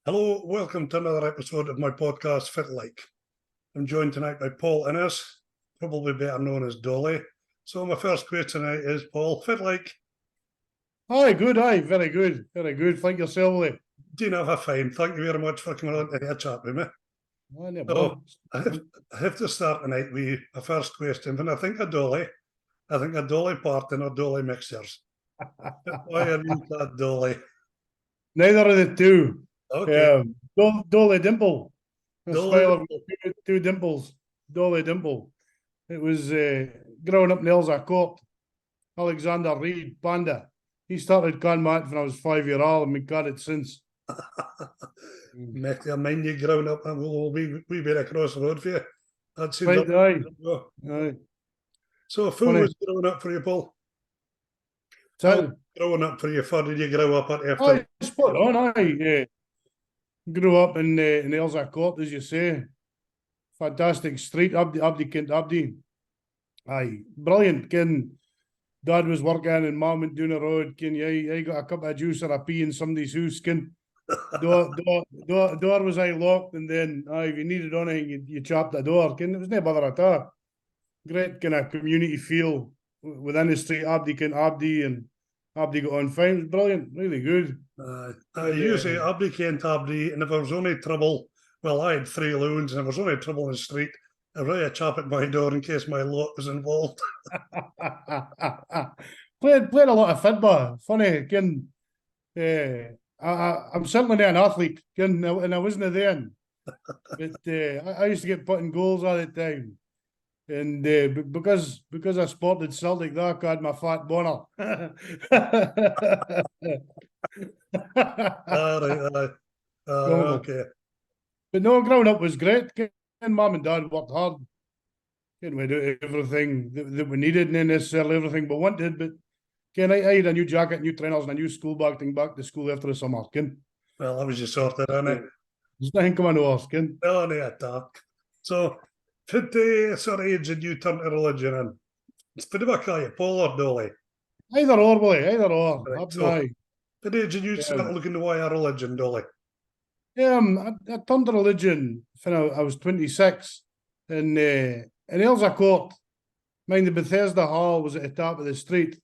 Hello, welcome to another episode of my podcast, Fitlike. I'm joined tonight by Paul Innes, probably better known as Dolly. So my first question tonight is, Paul, Fitlike. Aye, good, aye, very good, very good. Thank yourself, Lee. Do you know how fine? Thank you very much for coming on to have a chat with me. Aye, no So bother. I have to start tonight with a first question. When I think of Dolly Parton or Dolly mixtures. Why are you called Dolly? Neither of the two. Okay. Dolly Dimple. A Dolly. smile of two dimples. Dolly Dimple. It was growing up in Ailsa Court. Alexander Reid, Panda. He started calling me when I was 5 years old, and we got it since. Make your mind you growing up and we'll be across the road for you. That seems Right, aye. Aye. So who was growing up for you, Paul? Growing up for you, how did you grow up at after? Aye, spot on, aye. Grew up in Ailsa Court, as you say. Fantastic street, Abdi Kent Abdi. Aye, brilliant. Dad was working and Mum went down the road. I got a cup of juice or a pee in somebody's house. Door was locked, and then if you needed anything, you chopped the door. It was no bother at all. Great kind of community feel within the street. Abdi Kent Abdi, and Abdi got on fine. It was brilliant, really good. You say Abdi Kent Abdi, and if there was only trouble, well, I had 3 loons, and if there was only trouble in the street, I'd write a chap at my door in case my lock was involved. played a lot of football. Funny, I'm certainly not an athlete, and I wasn't then. But I used to get put in goals all the time. And because I sported Celtic, that got my fat boner. Okay. But no, growing up was great. Mum and Dad worked hard. We do everything that we needed, and not necessarily everything we wanted. But I had a new jacket, new trainers, and a new school bag thing back to school after the summer. Well, that was just sorted, innit? There's nothing coming to us, No, no attack. So, what sort of age did you turn to religion in? Did I call you Paul or Dolly? Either or, boy, either or. Right, so, what age did you start looking to why a religion, Dolly? I turned to religion when I was 26 in Ailsa Court. Mind the Bethesda Hall was at the top of the street.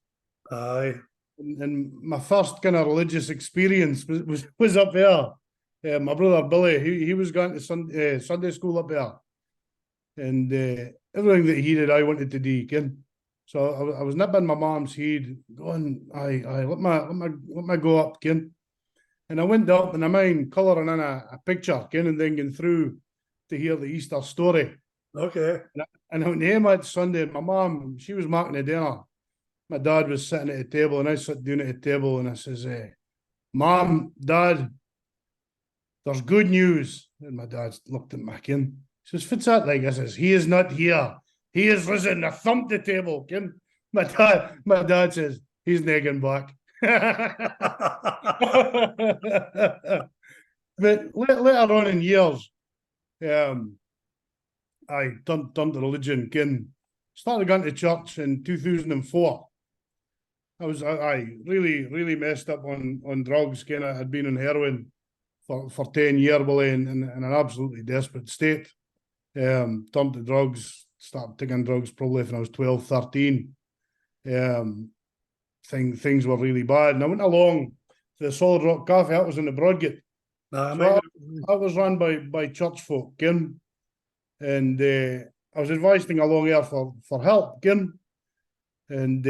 Aye. And my first kind of religious experience was up there. My brother Billy, he was going to Sunday school up there. And everything that he did, I wanted to do. So I was nipping my mom's head, going, let me go up, And I went up and I mind colouring in a picture, and then going through to hear the Easter story. Okay. And I went home that Sunday, and my mum, she was making the dinner. My dad was sitting at the table, and I sat down at the table, and I says, Mom, Dad, there's good news. And my dad looked at me, He says, what's that like? I says, he is not here. He is risen. I thumped the table, My dad says, he's nagging back. But later on in years, I turned to religion. Started going to church in 2004. I really messed up on drugs. I had been on heroin for 10 years, in an absolutely desperate state. Turned to drugs, started taking drugs probably when I was 12, 13. Things were really bad. And I went along to the Solid Rock Cafe. That was in the Broadgate. I was run by church folk, And I was advising along here for help, And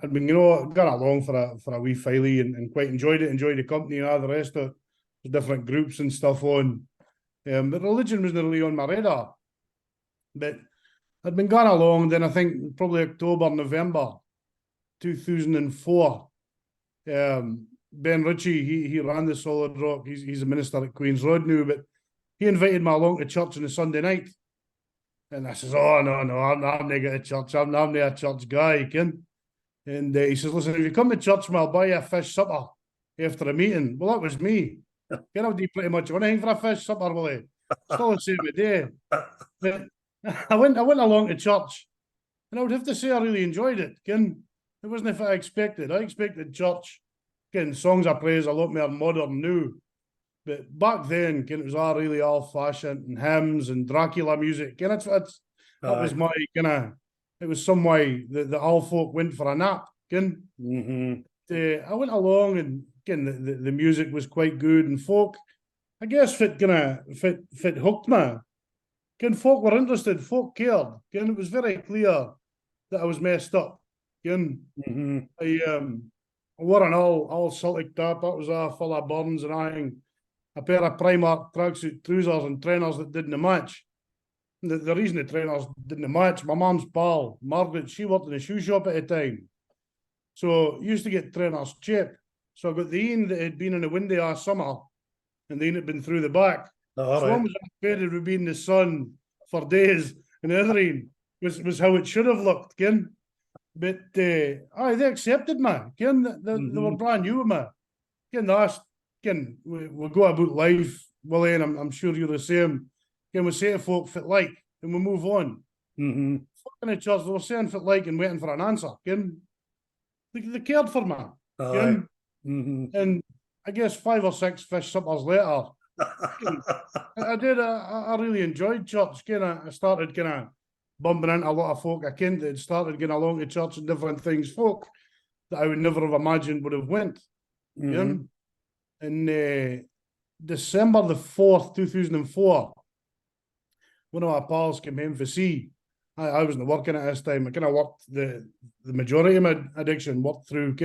I'd been, gone along for a wee filey and quite enjoyed the company and all the rest of the different groups and stuff on. But religion wasn't really on my radar. But I'd been gone along, then I think probably October, November 2004. Ben Ritchie, he ran the Solid Rock. He's a minister at Queen's Road now, but he invited me along to church on a Sunday night. And I says, oh, no, I'm not going to church. I'm not a church guy, And he says, listen, if you come to church, I'll buy you a fish supper after the meeting. Well, that was me. I'll do pretty much anything for a fish supper, Willie. Still the same day. But I went along to church, and I would have to say I really enjoyed it. It wasn't what I expected. I expected church, songs of praise a lot more modern now. But back then, it was all really old-fashioned and hymns and Dracula music. And that was my kind of, it was some way that the old folk went for a nap. I went along and again, the music was quite good and folk, I guess fit hooked me. Folk were interested, folk cared. It was very clear that I was messed up. I wore an all Celtic top, that was all full of burns and everything. A pair of Primark tracksuit trousers and trainers that didn't match. The reason the trainers didn't match, my mum's pal, Margaret, she worked in a shoe shop at the time. So used to get trainers cheap. So I got the een that had been in the window all summer, and the een had been through the back. All so right. one was faded would be in the sun for days, and the other een was how it should have looked, ken. But they accepted me, ken. They were brand new with me. Ken, we go about life, Willie, and I'm sure you're the same. Ken, we say to folk Fitlike, and we move on. Folk in the church, they were saying Fitlike and waiting for an answer, ken. They cared for me, ken. And I guess 5 or 6 fish suppers later, I really enjoyed church. I started bumping into a lot of folk I kenned that started getting along to church and different things, folk that I would never have imagined would have went. And December the 4th, 2004, one of my pals came home for sea. I wasn't working at this time. I worked the majority of my addiction, worked through,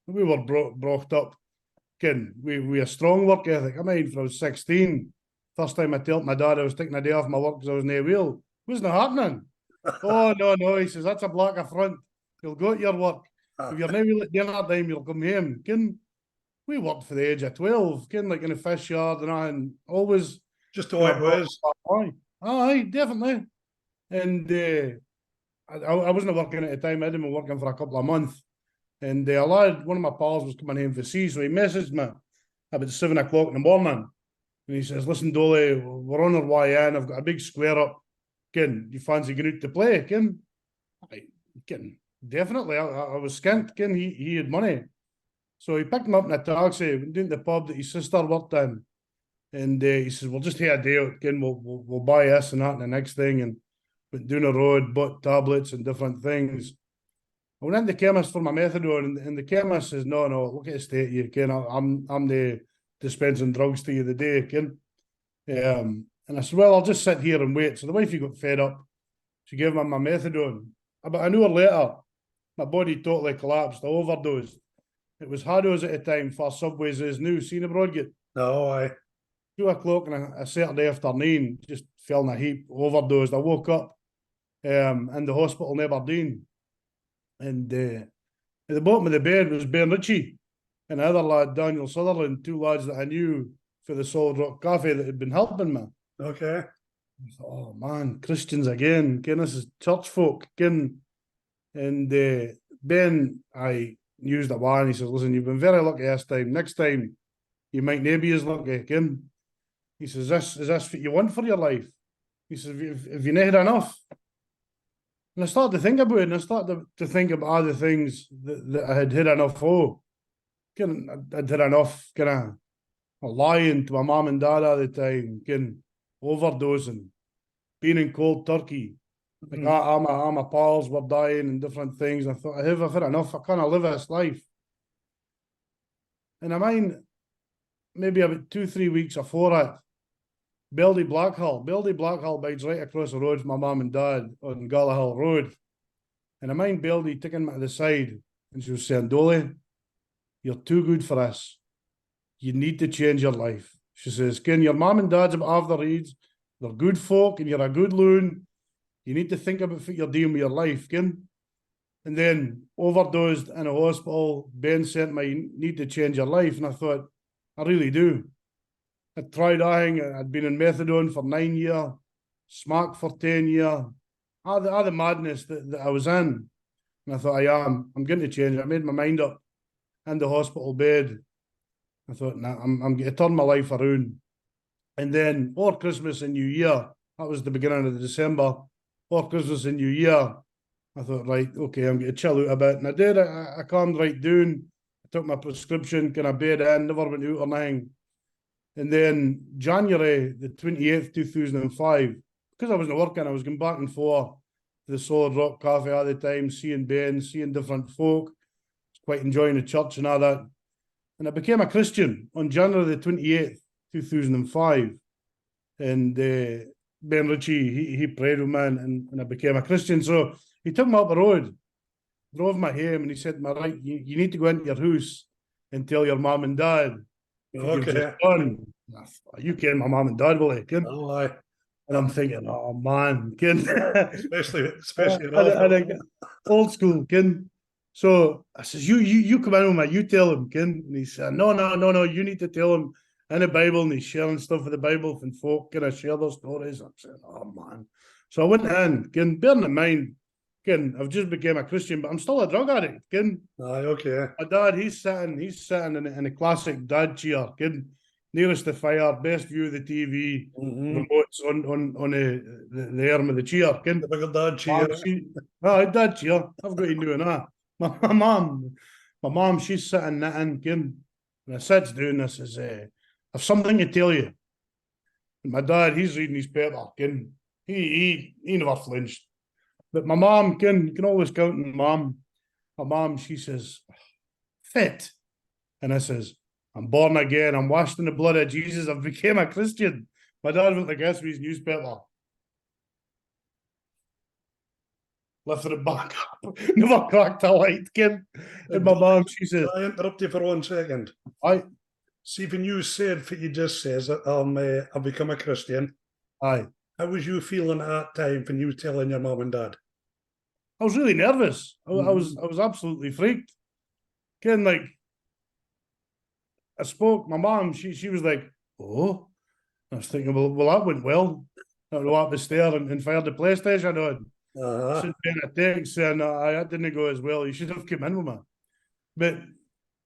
we were brought up, we a strong work ethic. I mean, when I was 16, first time I told my dad I was taking a day off my work because I was near wheel. Wasn't happening. Oh, no, he says, that's a black affront. You'll go to your work. If you're near wheel at dinner time, you'll come home. We worked for the age of 12, like in a fish yard and always. Just the way it was. Aye, definitely. And I wasn't working at the time. I'd been working for a couple of months. And a lad, one of my pals was coming home for sea, so he messaged me about 7 o'clock in the morning. And he says, listen, Dolly, we're on our way in. I've got a big square up. You fancy going out to play? Definitely. I was skint. He had money. So he picked me up in a taxi, went down to the pub that his sister worked in. And he says, we'll just have a day out. We'll buy this and that and the next thing. And went down the road, bought tablets and different things. I went into the chemist for my methadone, and the chemist says, no, look at the state you, I'm the dispensing drugs to you the day, and I said, well, I'll just sit here and wait. So the wifey got fed up. She gave me my methadone. About an hour later, my body totally collapsed. I overdosed. It was Haddo's at the time for Subways is new. Seen the Broadgate? No, aye. 2 o'clock on a Saturday afternoon, just fell in a heap, overdosed. I woke up in the hospital in Aberdeen. And at the bottom of the bed was Ben Ritchie and the other lad, Daniel Sutherland, 2 lads that I knew for the Solid Rock Cafe that had been helping me. Okay. I thought, oh man, Christians again. This is church folk. And Ben, I used a one. He says, listen, you've been very lucky this time. Next time, you might not be as lucky. He says, is this what you want for your life? He says, have you not had enough? And I started to think about it, and I started to think about other things that I had enough of. I'd had enough lying to my mum and dad all the time, overdosing, being in cold turkey. Like all my pals were dying and different things. And I thought, I've had enough. I can't live this life. And I mind maybe about 2-3 weeks before it, Beldy Blackhall bides right across the road from my mum and dad on Gallagher Road. And I mind Beldy taking me to the side and she was saying, Dolly, you're too good for this. You need to change your life. She says, your mum and dad's about half their age. They're good folk and you're a good loon. You need to think about what you're doing with your life, And then overdosed in a hospital. Ben said to me, you need to change your life. And I thought, I really do. I tried everything. I'd been in methadone for 9 years, smack for 10 years, all the madness that I was in. And I thought, I'm going to change. I made my mind up in the hospital bed. I thought, nah, I'm going to turn my life around. And then, over Christmas and New Year, that was the beginning of December, over Christmas and New Year, I thought, right, okay, I'm going to chill out a bit. And I did. I calmed right down. I took my prescription, bed in, never went out or anything. And then January the 28th, 2005, because I wasn't working, I was going back and forth to the Solid Rock Cafe at the time, seeing Ben, seeing different folk, quite enjoying the church and all that. And I became a Christian on January the 28th, 2005. And Ben Ritchie, he prayed with me and I became a Christian. So he took me up the road, drove me home, and he said, right, you need to go into your house and tell your mum and dad what you've just done. You ken my mum and dad, will you? Oh, aye. And I'm thinking, oh man, ken. Especially old school, ken. So I says, you come in with me, you tell him, ken. And he said, no, you need to tell him in the Bible, and he's sharing stuff with the Bible and folk, can I share their stories? I'm saying, oh man. So I went in, ken, bearing in mind, ken, I've just became a Christian, but I'm still a drug addict, ken. Aye, okay. My dad, he's sitting in a classic dad chair, ken, nearest the fire, best view of the TV, remotes on the arm of the chair, ken. The big dad chair. Dad chair. I've got to do that. My mum, she's sitting knitting, ken. And I sits down and I says, I've something to tell you. And my dad, he's reading his paper, ken. He never flinched. But my mum, ken, you can always count on mum. My mum, she says, fit. And I says, I'm born again. I'm washed in the blood of Jesus. I've became a Christian. My dad went like this with his newspaper. Lifted it back up. Never cracked a light, ken. And my mum, she says, I interrupt you for 1 second. Aye. See, when you said what you just says that I've become a Christian. Aye. How was you feeling at that time when you were telling your mum and dad? I was really nervous. I was absolutely freaked. Ken, like, I spoke, my mom, she was like, oh. I was thinking, well, that went well. I went up the stair and fired the PlayStation on. Sent Ben a text saying, that didn't go as well. You should have come in with me. But,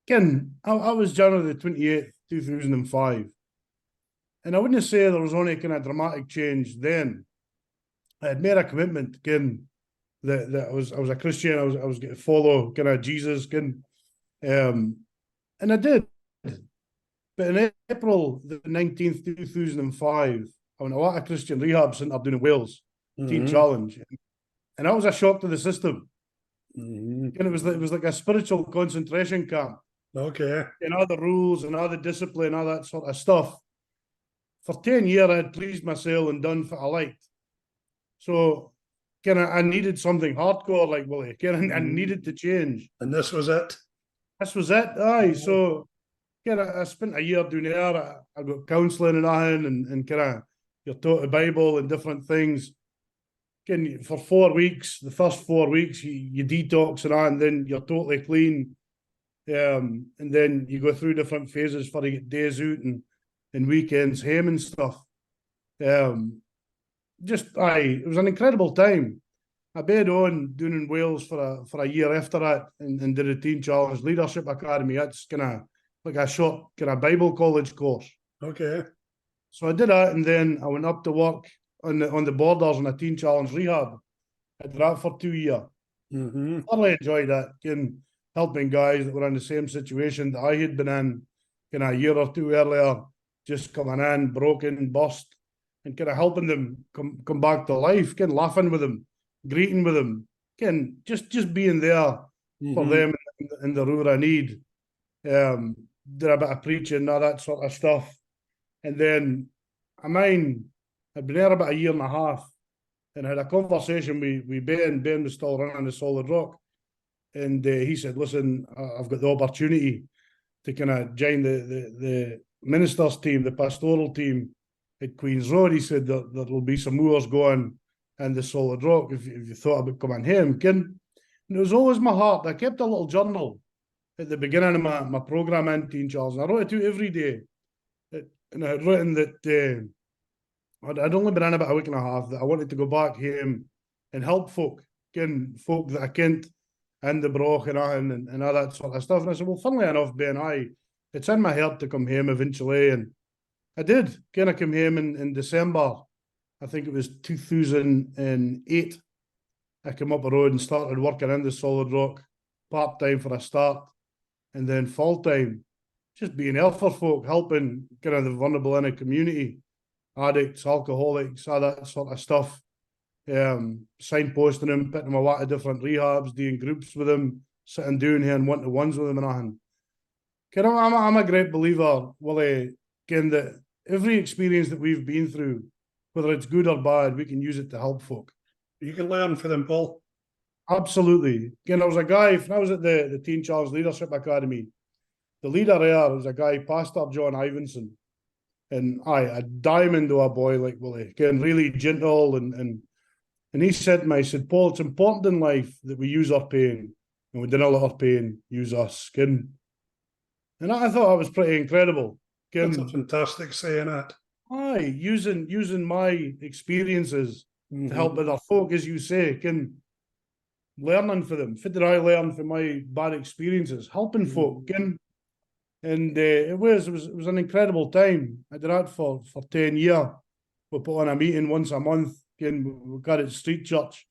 Ken, I was January the 28th, 2005. And I wouldn't say there was only kind of dramatic change then. I had made a commitment, Ken, that I was a Christian. I was going to follow kind of Jesus, Ken. And I did. But in April the 19th, 2005, I went to a Christian rehab centre down in Wales, Teen Challenge. And that was a shock to the system. And it was like a spiritual concentration camp. Okay. And all the rules and all the discipline, all that sort of stuff. For 10 years, I had pleased myself and done what I liked. So I needed something hardcore, like Willie. I needed to change. And this was it? This was it, aye. So I spent a year doing there. I got counselling and that, and you're taught the Bible and different things. For 4 weeks, the first 4 weeks, you detox and that, and then you're totally clean. And then you go through different phases for you get days out and weekends home and stuff. It was an incredible time. I bed on doing in Wales for a year after that and did a Teen Challenge Leadership Academy. That's kind of like a short kind of Bible college course. Okay. So I did that, and then I went up to work on the borders in a Teen Challenge rehab. I did that for 2 years. Thoroughly enjoyed that, helping guys that were in the same situation that I had been in a year or two earlier, just coming in, broken, burst, and helping them come back to life, laughing with them, greeting with them, just being there for them in the hour of need. Did a bit of preaching, all that sort of stuff. And then I'd been there about a year and a half, and I had a conversation with Ben. Ben was still running the Solid Rock. And he said, listen, I've got the opportunity to join the ministers team, the pastoral team at Queen's Road. He said that there'll be some moors going in the Solid Rock if you thought about coming home, And it was always my heart. I kept a little journal at the beginning of my programme in Teen Challenge. And I wrote it out every day. And I had written that I'd only been in about a week and a half, that I wanted to go back home and help folk that I kent in the Broch and all that sort of stuff. And I said, well, funnily enough, Ben, it's in my heart to come home eventually. And I did. I came home in December, I think it was 2008. I came up the road and started working in the Solid Rock, part-time for a start, and then full-time. just being there for folk, helping kind of the vulnerable in a community, addicts, alcoholics, all that sort of stuff. Signposting them, putting them a lot of different rehabs, doing groups with them, sitting down here and one-to-ones with them and nothing. I'm a great believer, Willie, again, that every experience that we've been through, whether it's good or bad, we can use it to help folk. You can learn for them, Paul. Absolutely. Again, there was a guy, when I was at the Teen Challenge Leadership Academy, the leader there was a guy, Pastor John Ivinson. And a diamond to a boy like Willie, again, really gentle. And he said to me, he said, Paul, it's important in life that we use our pain, and we don't let our pain use us. And I thought that was pretty incredible. That's a fantastic saying, that. Aye, using my experiences to help other folk, as you say, learning for them. What did I learn from my bad experiences? Helping folk. And it was an incredible time. I did that for 10 years. We put on a meeting once a month. Again, we got it street church.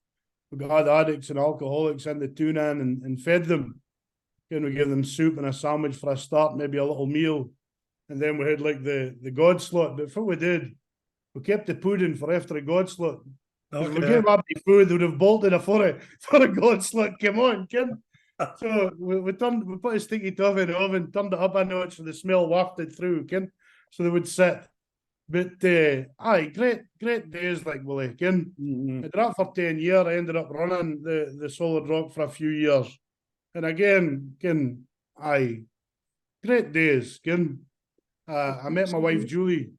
We got addicts and alcoholics in the tuna and fed them. Again, we gave them soup and a sandwich for a start, maybe a little meal. And then we had like the God slot. But what we did, we kept the pudding for after the God slot. Okay. If we gave up the food, they would have bolted it for a God slot. Come on, Kim. So we put a sticky toffee in the oven, turned it up a notch so the smell wafted through, so they would sit. But great days like Willie, I did that for 10 years. I ended up running the Solid Rock for a few years. And again, great days, I met my wife Julie.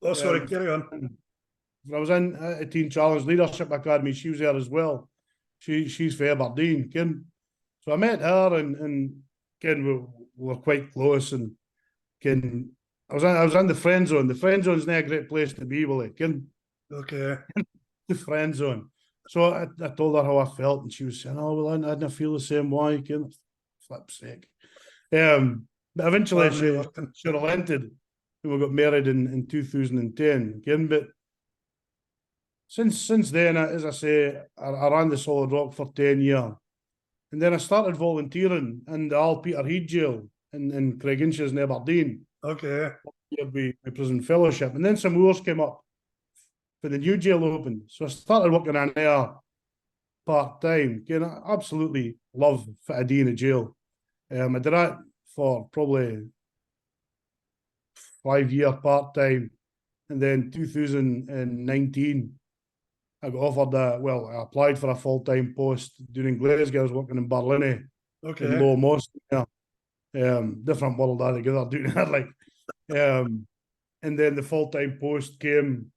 Oh, sorry, carry on. When I was in a Teen Challenge Leadership Academy, she was there as well. She's for Aberdeen, So I met her and we were quite close, and I was in the friend zone. The friend zone's not a great place to be, Willie. Okay. The friend zone. So I told her how I felt, and she was saying, "Oh well, I didn't feel the same way." Flip's sake. But eventually she relented, and we got married in 2010. But since then, as I say, I ran the Solid Rock for 10 years. And then I started volunteering in the Peterhead jail in Craiginches in Aberdeen. Okay. With prison fellowship. And then some wars came up for the new jail opened. So I started working in there part-time. I absolutely love what I do in a jail. I did that for probably 5 years part-time. And then 2019, I got offered I applied for a full-time post doing Glasgow. I was working in Berlin, in Low Moss. Different world altogether doing that. And then the full-time post came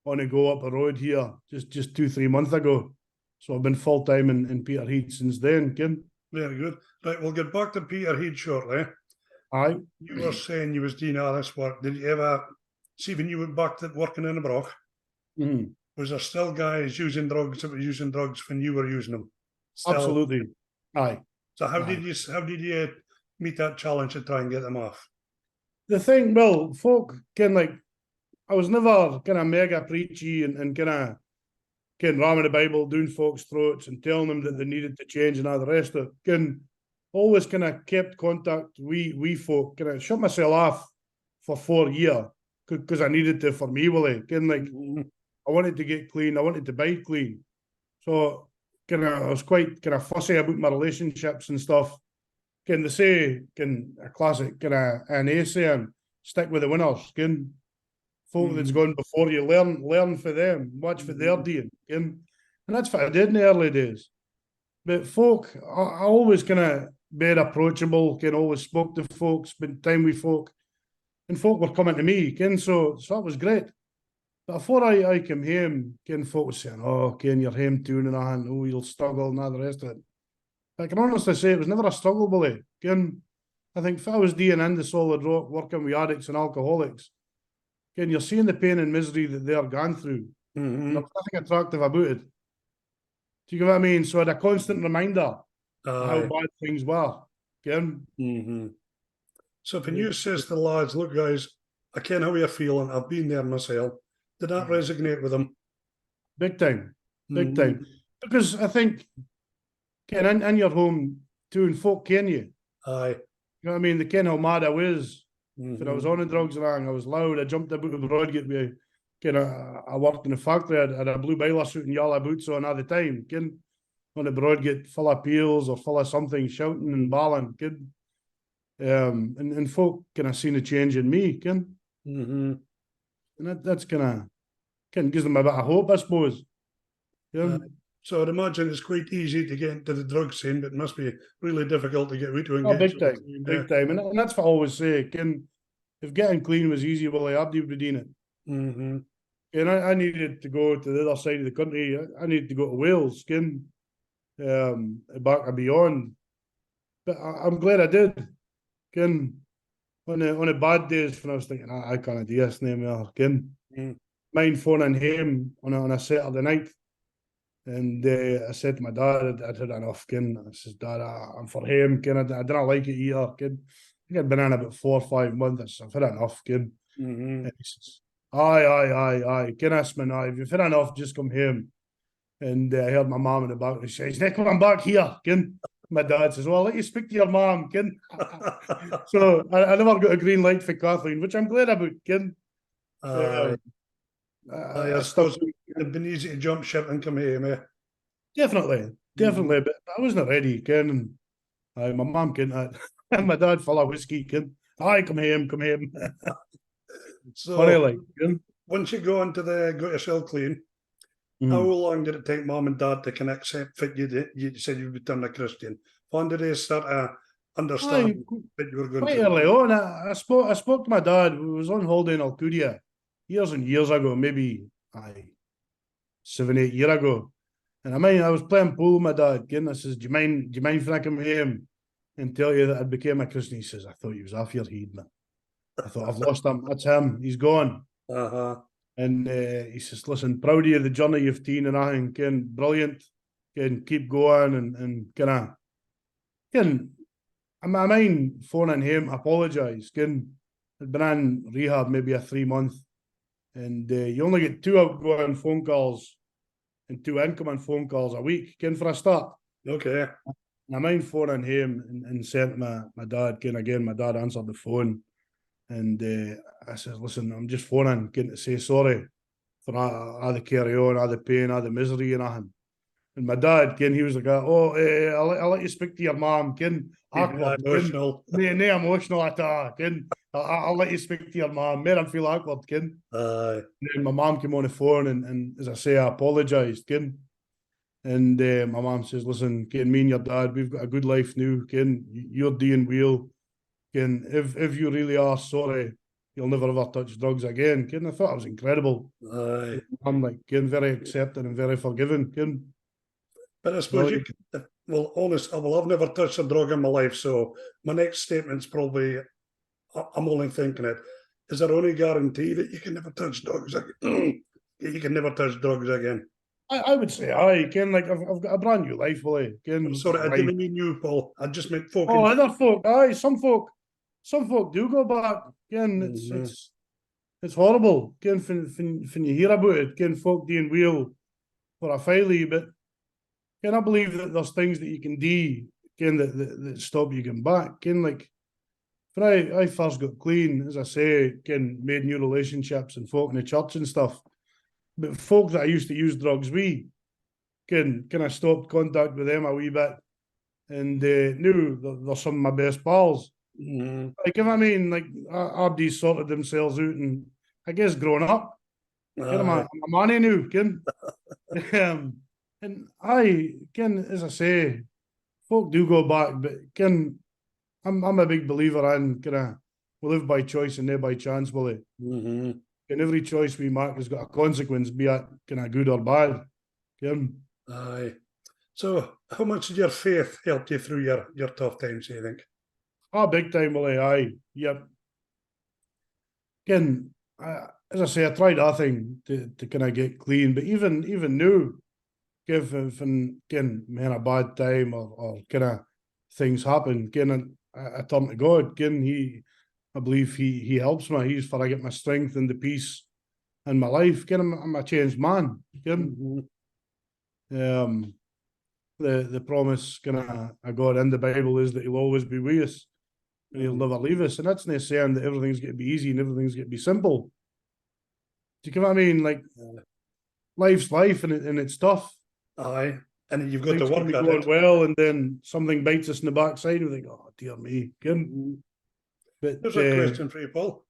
on a go up the road here just 2-3 months ago. So I've been full-time in Peterhead since then, Kim. Very good. Right, we'll get back to Peterhead shortly. Aye. You were saying you was doing all this work. Did you ever see when you went back to working in the Broch? Was there still guys using drugs that were using drugs when you were using them? Still? Absolutely. Aye. So how did you meet that challenge to try and get them off? The thing, well, folk I was never kind of mega preachy and kind of ramming the Bible down folks' throats and telling them that they needed to change and all the rest of it. Always kind of kept contact. We folk kind of shut myself off for 4 years because I needed to for me, Willie. I wanted to get clean. I wanted to bite clean. So I was quite kind of fussy about my relationships and stuff. They say a classic kind of an essay and stick with the winners. Folk that's gone before you, learn for them, watch what they're doing. And that's what I did in the early days. But folk, I always kind of been approachable, always spoke to folks, spent time with folk, and folk were coming to me, so that was great. But before I came home, folk was saying, "Oh, you're home too, and oh, you'll struggle," and all the rest of it. I can honestly say it was never a struggle, Billy. I think if I was doing in the Solid Rock, working with addicts and alcoholics, you're seeing the pain and misery that they're going through. There's nothing attractive about it. Do you get what I mean? So I had a constant reminder of how bad things were. So when you says to the lads, "Look, guys, I ken how you're feeling. I've been there myself," did that resonate with them? Big time. Big time. Because I think, in your home too, and folk ken you. Aye. You know what I mean? They ken how mad I was When I was on the drugs and I was loud. I jumped about the Broadgate with I worked in the factory. I had a blue bailer suit and yellow boots on all the time. On the Broadgate, full of peels or full of something, shouting and bawling. And folk seen a change in me. And that's gives them a bit of hope, I suppose. So I'd imagine it's quite easy to get into the drug scene, but it must be really difficult to get into and Oh, get big time. And that's what I always say. If getting clean was easy, well, Abdi would be doing it. And I needed to go to the other side of the country. I needed to go to Wales, back and beyond. But I'm glad I did. On the bad days when I was thinking, I can't do this anymore. Mind phoning him on a Saturday night. And I said to my dad, I'd had enough. I said, Dad, I'm for him. I didn't like it either. I think I'd been in about 4 or 5 months. I've had enough. And he says, aye. Asman, aye. If you've had enough, just come home. And I heard my mum in the back. She says, Nick, come back here. My dad says, well, I'll let you speak to your mum. So I never got a green light for Kathleen, which I'm glad about. I suppose it'd been easy to jump ship and come home, eh? Definitely. But I wasn't ready, and my mum and my dad full of whiskey, aye, come home. So funny, like, once you got yourself clean, how long did it take mum and dad to accept that you said you'd become a Christian? When did they start to understand that you were going quite to? Early on, I spoke to my dad. We was on holiday in Alcudia years and years ago, maybe 7, 8 years ago. And I was playing pool with my dad. I says, do you mind if I come home and tell you that I became a Christian? He says, I thought he was off your head, man. I thought, I've lost him. That's him. He's gone. And he says, listen, proud of you, the journey you've taken and everything, brilliant. Keep going I mind phoning him, apologise. I'd been in rehab maybe a 3-month. And you only get 2 outgoing phone calls and 2 incoming phone calls a week, for a start. Okay. And I mind phoning him and saying to my dad, again, my dad answered the phone. And I said, listen, I'm just phoning, to say sorry for all the carry on, all the pain, all the misery and everything. And my dad, he was like, I'll let you speak to your mum, awkward. Emotional. No emotional at all, I'll let you speak to your mum, made him feel awkward, And then my mum came on the phone and as I say, I apologised, And my mum says, listen, me and your dad, we've got a good life now, you're doing well. If you really are sorry, you'll never ever touch drugs again. I thought it was incredible. I'm like, very accepting and very forgiving. But I suppose I've never touched a drug in my life, so my next statement's probably, I'm only thinking it. Is there any guarantee that you can never touch drugs again? You can never touch drugs again? I would say, like I've got a brand new life, Willie. I'm sorry, I didn't mean you, Paul. I just meant folk. Other folk, some folk do go back. It's horrible. When you hear about it, folk doing well for a filey, but I believe that there's things that you can do, that stop you getting back. Like when I first got clean, as I say, made new relationships and folk in the church and stuff. But folk that I used to use drugs with, I stopped contact with them a wee bit, and now they're some of my best pals. Like if Abdi sorted themselves out, and I guess growing up, I'm a money now, and as I say, folk do go back, but I'm a big believer in we live by choice and not by chance, Willie. And every choice we make has got a consequence, be it good or bad. Aye. So how much did your faith help you through your tough times, do you think? Big time, Willie, aye. Yep. As I say, I tried nothing to get clean, but even now, if a bad time or things happen, I turn to God. I believe he helps me. He's for I get my strength and the peace in my life. I'm a changed man. The promise of God in the Bible is that He'll always be with us. and he'll never leave us. And that's not saying that everything's going to be easy and everything's going to be simple. Do you get what I mean? Like, life's life and it's tough. Aye. And you've got to Things can work be at going it. well, and then something bites us in the backside. We think, oh, dear me. But Here's a question for you, Paul.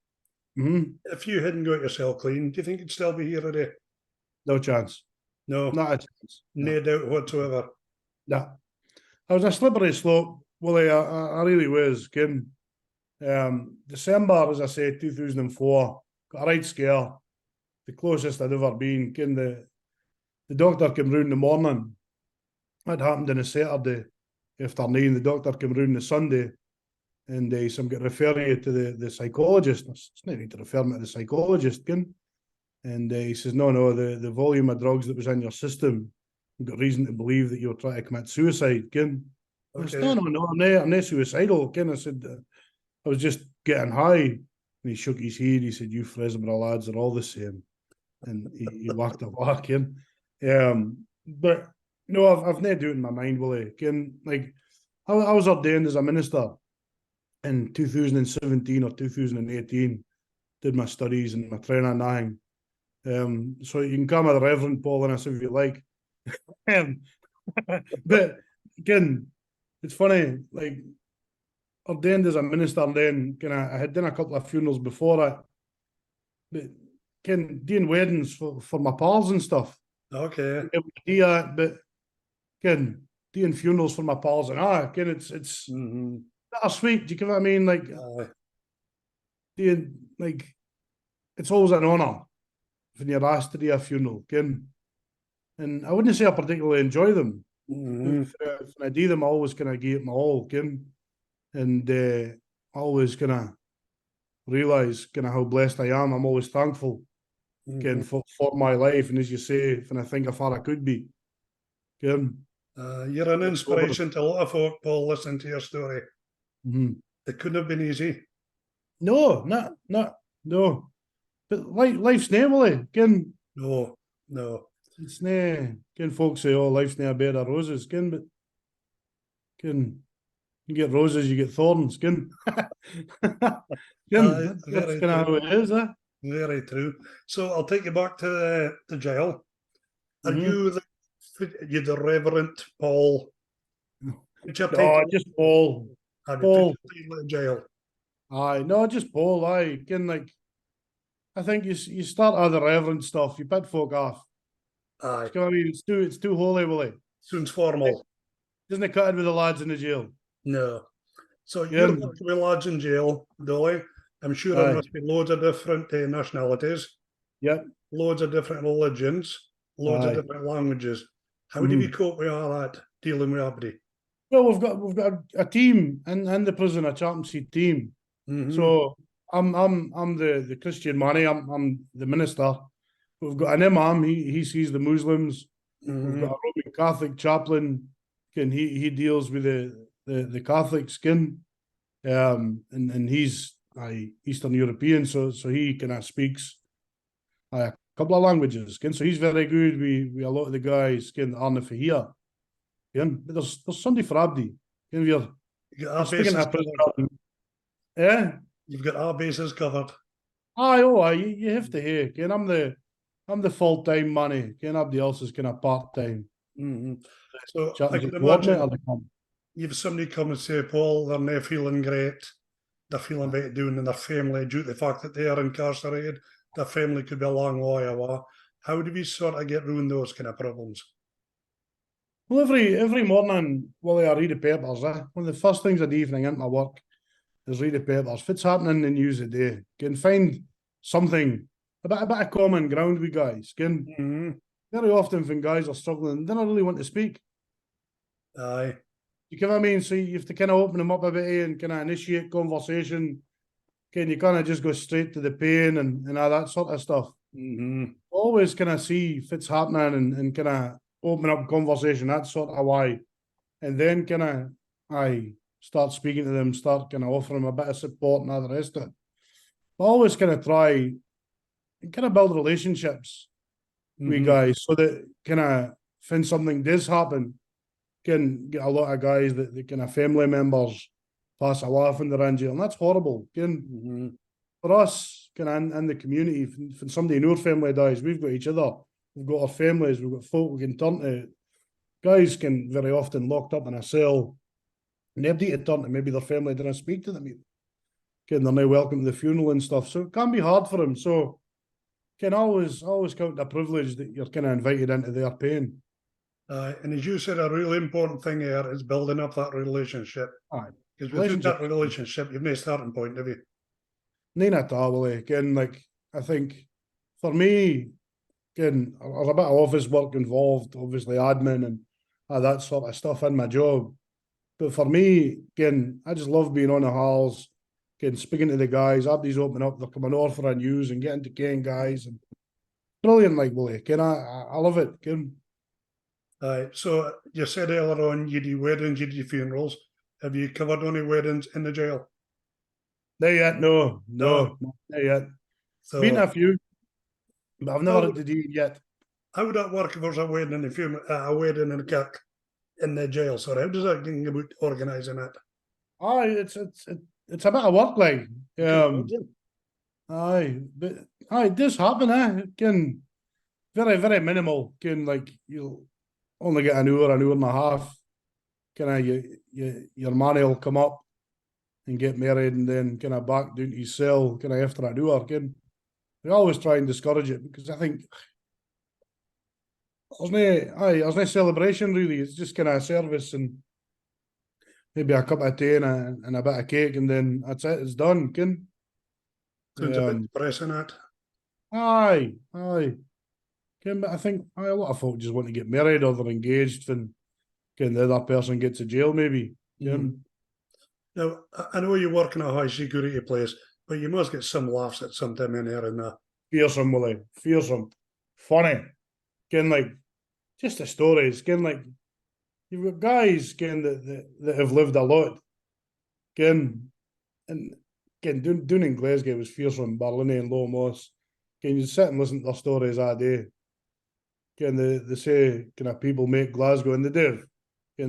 mhm, If you hadn't got yourself clean, do you think you'd still be here today? no chance. No, Not a chance. no doubt whatsoever. No. I was a slippery slope. Well, I really was. December, as I said, 2004, got a right scare. The closest I'd ever been. The doctor came round in the morning. That happened on a Saturday afternoon. The doctor came round the Sunday, and he said, I'm going to refer you to the psychologist. It's not need to refer me to the psychologist, and he says, no, the volume of drugs that was in your system, we've got reason to believe that you're trying to commit suicide, I said, no, I'm not suicidal, I said, I was just getting high. And he shook his head. He said, you Fresborough lads are all the same. And he walked up back in. But no, I've not do it in my mind, Willie. Like, I was ordained as a minister in 2017 or 2018. Did my studies and my training and everything. So you can call me the Reverend Paul and us if you like. But again, it's funny, like, ordained as a minister, and then I had done a couple of funerals before that. But doing weddings for my pals and stuff. Okay. But doing funerals for my pals and it's bittersweet. Do you get what I mean? Like, doing, like, it's always an honour when you're asked to do a funeral, and I wouldn't say I particularly enjoy them. When I do them, I always give it my all, and I always realise how blessed I am. I'm always thankful for my life, and as you say, when I think how far I could be. You're an inspiration to a lot of folk, Paul, listening to your story. It couldn't have been easy. No. But life's not, Willie. No. It's not. Folks say, oh, life's not a bed of roses, but you get roses, you get thorns, that's kind of how it is, Very true. So I'll take you back to the jail. Are you the Reverend Paul? No, just Paul. Paul. Jail. Aye, no, just Paul. Aye, like, I think you start all the Reverend stuff. You put folk off. Aye. I mean, it's too holy, Willie. Sounds formal. Isn't it cutting with the lads in the jail? No. So you're working with lads in jail, Dolly. I'm sure there must be loads of different nationalities. Yep. Loads of different religions. Loads of different languages. How do you cope with all that, dealing with everybody? Well, we've got a team in the prison, a chaplaincy team. So I'm the Christian money. I'm the minister. We've got an imam. He sees the Muslims. We've got a Roman Catholic chaplain. He deals with the Catholic and he's Eastern European, so he speaks a couple of languages. So he's very good with a lot of the guys that aren't for here. But there's somebody for Abdi. You've got our bases covered. Aye, you have to hear. I'm the full-time money. Abdi else is part-time. So I can imagine you've somebody come and say, Paul, they're not feeling great. They're feeling better doing in their family due to the fact that they are incarcerated. Their family could be a long way away. How do we sort of get around those kind of problems? Well, every morning, Willie, I read the papers. One of the first things I do when I get into my work is read the papers. What's happening in the news today? Can find something, a bit of common ground with guys. Very often when guys are struggling, they don't really want to speak. Aye. You get what I mean? So you have to open them up a bit and initiate conversation. You just go straight to the pain and all that sort of stuff. Always see if it's happening and open up conversation, that sort of way. And then I start speaking to them, start offering them a bit of support and all the rest of it. But always try and build relationships with guys so that when something does happen, can get a lot of guys that family members pass away when they're in jail, and that's horrible. For us, in the community, when somebody in our family dies, we've got each other, we've got our families, we've got folk we can turn to. Guys can very often locked up in a cell, nobody to turn to, maybe their family didn't speak to them even. They're now welcome to the funeral and stuff, so it can be hard for them. So can always count a privilege that you're kind of invited into their pain. And as you said, a really important thing here is building up that relationship. Because without that relationship, you've no starting point, have you? None at all, again, like, I think for me, again, there's a bit of office work involved, obviously admin and that sort of stuff in my job. But for me, again, I just love being on the halls, again, speaking to the guys. Abdi's opening up, they're coming over for news and getting to Ken guys. And brilliant, like, Willie. Again, I love it. Again. So you said earlier on you do weddings, you do funerals. Have you covered any weddings in the jail? Not yet, no, not yet. So, been a few, but I've never had to do it yet. How would that work if there's a wedding in the wedding in the kirk in the jail? Sorry, how does that get about organising it? It's a bit of work, like. But it does happen, Can very, very minimal. Can, like, you'll only get an hour and a half. Your money will come up and get married, and then back down to his cell after an hour. We always try and discourage it because I think there's no celebration really. It's just a service and maybe a cup of tea and a bit of cake, and then that's it. It's done. Sounds a bit depressing, that. Aye. But I think a lot of folk just want to get married or they're engaged and the other person gets to jail maybe. Now, I know you work in a high security place, but you must get some laughs at some time in here and that. Fearsome, Willie. Fearsome. Funny. Like, just the stories. Like, you've got guys, that have lived a lot. And doing in Glasgow was fearsome, Barlinnie and Low Moss. You sit and listen to their stories all day. They say, people make Glasgow, and they do.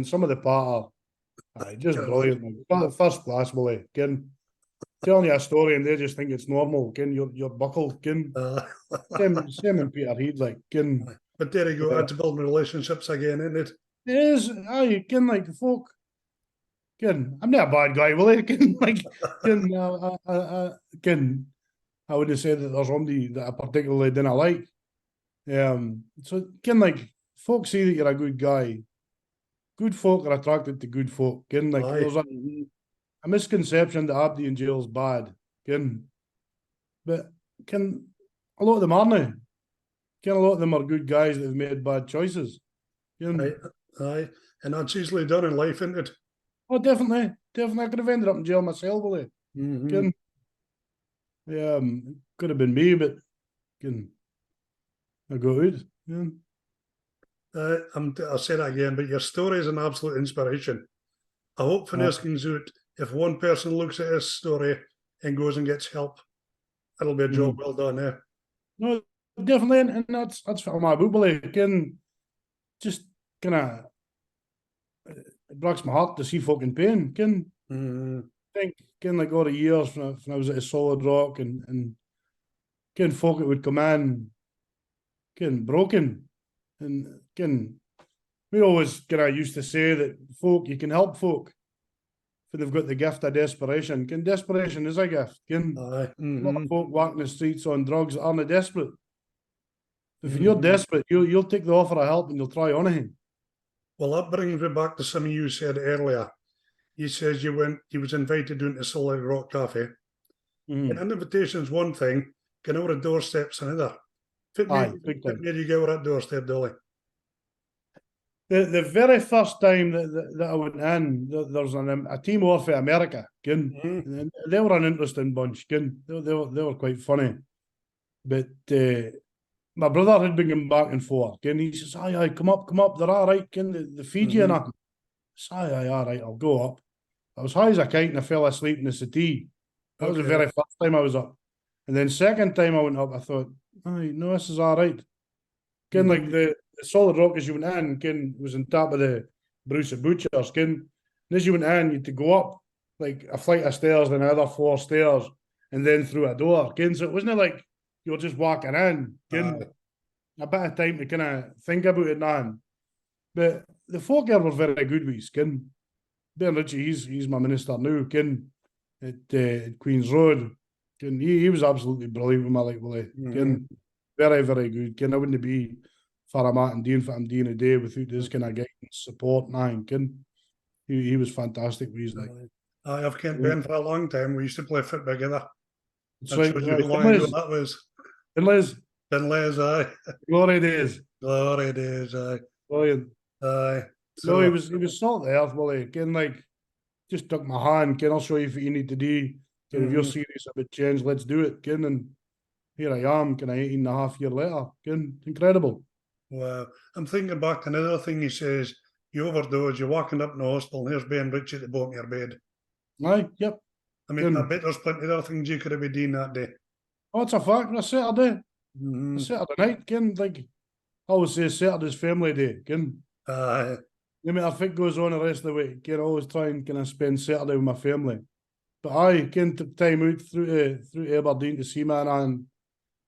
Some of the part are just brilliant. First class, Willie. Telling you a story and they just think it's normal. You're buckled. Same in Peterhead, like. But there you go. That's building relationships again, isn't it? It is. Like folk. I'm not a bad guy, Willie. I wouldn't say that there's somebody that I particularly didn't like. So like, folk see that you're a good guy. Good folk are attracted to good folk. Like, there's a misconception that Abdi in jail's bad. But a lot of them aren't. A lot of them are good guys that have made bad choices. Aye. And that's easily done in life, isn't it? Oh, definitely. I could have ended up in jail myself, Willie. Could have been me, but I got good. I'll say that again, but your story is an absolute inspiration. I hope for asking out, if one person looks at his story and goes and gets help, it'll be a job well done, No, definitely, and that's what my book, Willie. Just it breaks my heart to see folk in pain. I think like all the years when I was at a Solid Rock and folk that would come in, broken, and we always used to say that folk, you can help folk if they've got the gift of desperation. Desperation is a gift. A lot of folk walking the streets on drugs that aren't desperate. If you're desperate, you'll take the offer of help and you'll try anything. Well, that brings me back to something you said earlier. You says you was invited down to Solid Rock Cafe. And an invitation's one thing, going over a doorstep's another. What made you go over that doorstep, Dolly? The very first time that I went in, there's a team over from America. They were an interesting bunch. They were quite funny. But my brother had been going back and forth. He says, aye, come up, they're all right. They feed you and I said, aye, all right, I'll go up. I was high as a kite and I fell asleep in the settee. That was the very first time I was up. And then second time I went up, I thought, aye, no, this is all right. Like the Solid Rock as you went in, was on top of the Bruce at Butchers. And as you went in, you had to go up like a flight of stairs, then another 4 stairs, and then through a door. Ken, so it wasn't like you were just walking in. Ken, a bit of time to kind of think about it now. But the folk here were very good with his Ken. Ben Ritchie, he's my minister now, Ken, at Queen's Road. Ken, he was absolutely brilliant with my like Willie. Ken, very, very good. Ken, I wouldn't be far I'm at and doing what I'm doing today without this kind of guidance, support, man. Ken, he was fantastic with his like. I've kept Ben for a long time. We used to play football together. It's That right, shows you how long ago that was. And Liz, Les, aye. glory days. Glory days, aye. Brilliant. Aye. So he was salt of the earth, Willie. Ken, like, just took my hand. Ken, I'll show you what you need to do. Ken, if you're serious about change, let's do it. Ken, and here I am, 18.5 years later. Ken, incredible. Wow. I'm thinking back to another thing he says. You overdose, you're walking up in the hospital, and here's Ben Ritchie at the bottom of your bed. Aye, yep. I mean, I bet there's plenty of other things you could have been doing that day. Oh, it's a fact. A Saturday. A Saturday night, Ken, like, I always say Saturday's family day, Ken. Aye. No matter if it goes on the rest of the week, Ken, I always try and spend Saturday with my family. But I Ken took time out through Aberdeen to see man, and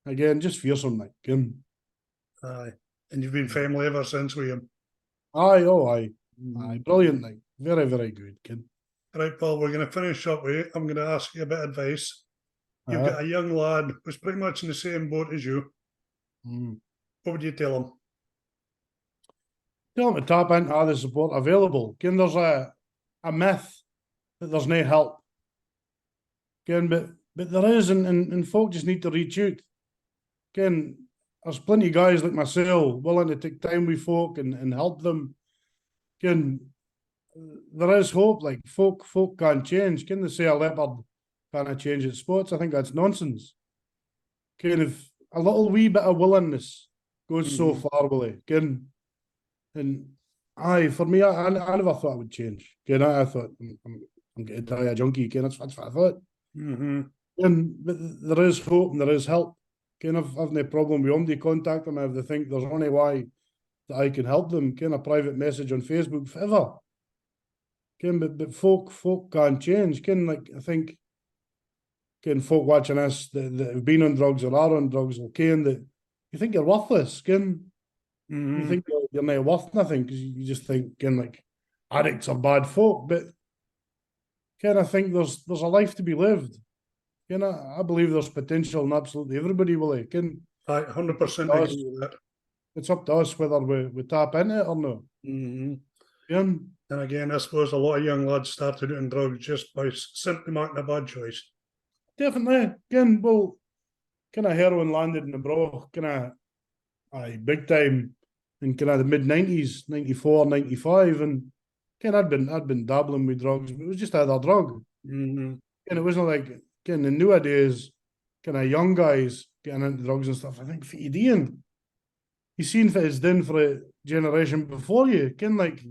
again, just fearsome, like, Ken. Aye. And you've been family ever since, William. Aye, oh aye. Aye, brilliant, like, very, very good, Ken. Right, Paul, we're going to finish up with you. I'm going to ask you a bit of advice. You've got a young lad who's pretty much in the same boat as you. What would you tell him? Tell him to tap into all the support available. Ken, there's a myth that there's no help. Ken, but there is, and folk just need to reach out. Ken, there's plenty of guys like myself willing to take time with folk and help them. Ken, there is hope. Like, folk can change. Ken, they say a leopard can't change its spots. I think that's nonsense. Ken, if a little wee bit of willingness goes so far, Willie. Ken, and aye, for me, I never thought I would change. Ken, I thought I'm going to die a junkie. Ken, that's what I thought. Ken, but there is hope and there is help. Ken, I've no problem with them. They contact them if they think there's only way that I can help them. Ken, a private message on Facebook, forever. Ken, but folk can't change. Ken, like, I think, Ken, folk watching us that have been on drugs or are on drugs, will Ken, that you think you're worthless, Ken. You think you're not worth nothing because you just think, Ken, like, addicts are bad folk. But Ken, I think there's a life to be lived. Ken, I believe there's potential in absolutely everybody, Willie. Ken, I 100% agree with that. It's up to us whether we tap into it or not. Ken? And again, I suppose a lot of young lads started doing drugs just by simply making a bad choice. Definitely. Ken, well, kind of heroin landed in the bro, aye, big time in kind of the mid-90s, 94, 95, and Ken, I'd been dabbling with drugs, but it was just another drug. And it wasn't like, Ken, in nowadays, kind of young guys getting into drugs and stuff, I think for Ian, you seen what it's done for a generation before you, Ken, like,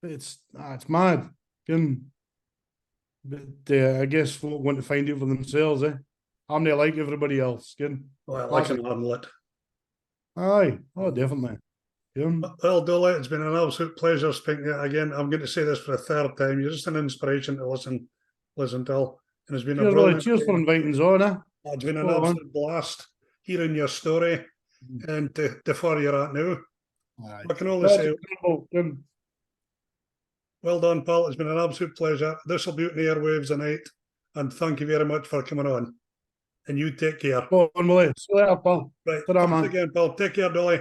it's mad, Ken. But I guess folk want to find out for themselves, eh? I'm not like everybody else, Ken. Well, I can handle it. Aye, oh, definitely. Yeah. Well, Dolly, it's been an absolute pleasure speaking to you again. I'm going to say this for a third time. You're just an inspiration to listen to. And it's been a brilliant. Cheers for inviting us on, eh? It's been an absolute blast hearing your story and to where you're at now. Aye. I can only say, well done, Paul. It's been an absolute pleasure. This will be out in the airwaves tonight. And thank you very much for coming on. And you take care. Go on, Willie. See you later, Paul. Right. Thanks again, Paul. Take care, Dolly.